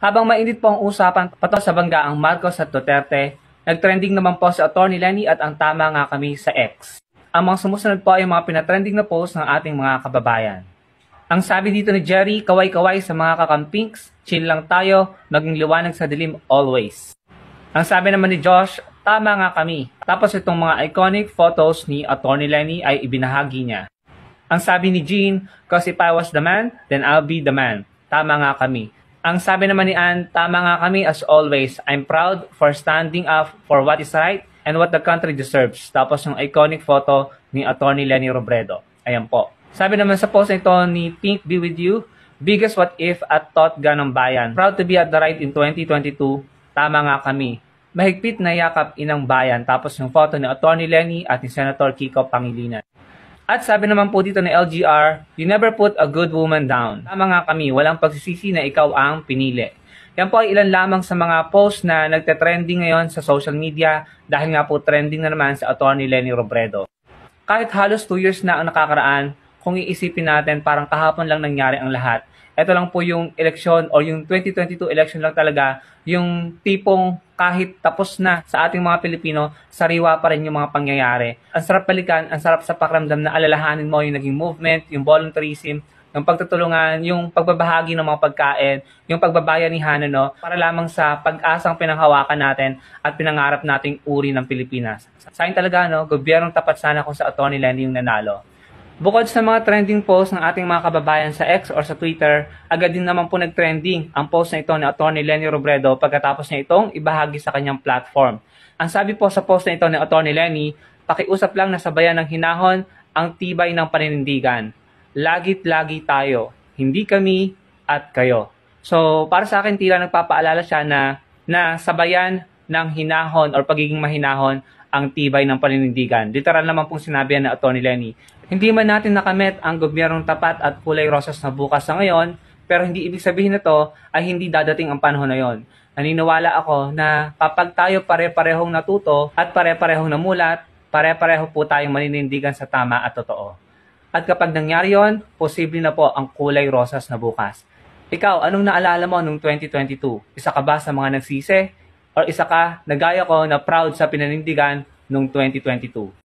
Habang mainit po ang usapan patungkol sa banggaang Marcos at Duterte, nagtrending naman po si Atty. Lenny at ang tama nga kami sa X. Ang mga sumusunod po ay mga pinatrending na post ng ating mga kababayan. Ang sabi dito ni Jerry, kaway-kaway sa mga kakampinks, chill lang tayo, maging liwanag sa dilim always. Ang sabi naman ni Josh, tama nga kami. Tapos itong mga iconic photos ni Atty. Lenny ay ibinahagi niya. Ang sabi ni Jean, cause if I was the man, then I'll be the man. Tama nga kami. Ang sabi naman ni Ann, tama nga kami as always. I'm proud for standing up for what is right and what the country deserves. Tapos yung iconic photo ni Atty. Lenny Robredo. Ayan po. Sabi naman sa post nito ni Pink Be With You, biggest what if at thought ganong bayan. Proud to be at the right in 2022. Tama nga kami. Mahigpit na yakap inang bayan. Tapos yung photo ni Atty. Lenny at ni Senator Kiko Pangilinan. At sabi naman po dito ni LGR, you never put a good woman down. Tama nga kami, walang pagsisisi na ikaw ang pinili. Yan po ay ilan lamang sa mga post na nagte-trending ngayon sa social media dahil nga po trending na naman sa Atty. Lenny Robredo. Kahit halos 2 years na ang nakakaraan, kung iisipin natin parang kahapon lang nangyari ang lahat. Ito lang po yung eleksyon or yung 2022 election lang talaga, yung tipong kahit tapos na sa ating mga Pilipino, sariwa pa rin yung mga pangyayari. Ang sarap balikan, ang sarap sa pakiramdam na alalahanin mo yung naging movement, yung volunteerism, yung pagtutulungan, yung pagbabahagi ng mga pagkain, yung pagbabayanihan, no, para lamang sa pag-asang pinanghawakan natin at pinangarap nating uri ng Pilipinas. Sa akin talaga, no, gobyernong tapat sana kung sa Atty. Lenny yung nanalo. Bukod sa mga trending post ng ating mga kababayan sa X or sa Twitter, agad din naman po nag-trending ang post na ito ni Atty. Lenny Robredo pagkatapos niya itong ibahagi sa kanyang platform. Ang sabi po sa post na ito ni Atty. Lenny, pakiusap lang na sabayan ng hinahon ang tibay ng paninindigan. Lagit-lagi tayo, hindi kami at kayo. So para sa akin tila nagpapaalala siya na sabayan ng hinahon or pagiging mahinahon ang tibay ng paninindigan. Literal naman pong sinabi yan na Atty. Lenny. Hindi man natin nakamit ang gobyernong tapat at kulay rosas na bukas sa ngayon, pero hindi ibig sabihin na to ay hindi dadating ang panahon na yon. Naniniwala ako na kapag tayo pare-parehong natuto at pare-parehong namulat, pare-pareho po tayong maninindigan sa tama at totoo. At kapag nangyari yon, posible na po ang kulay rosas na bukas. Ikaw, anong naalala mo noong 2022? Isa ka ba sa mga nagsisi? O isa ka na gaya ko na proud sa pinanindigan noong 2022?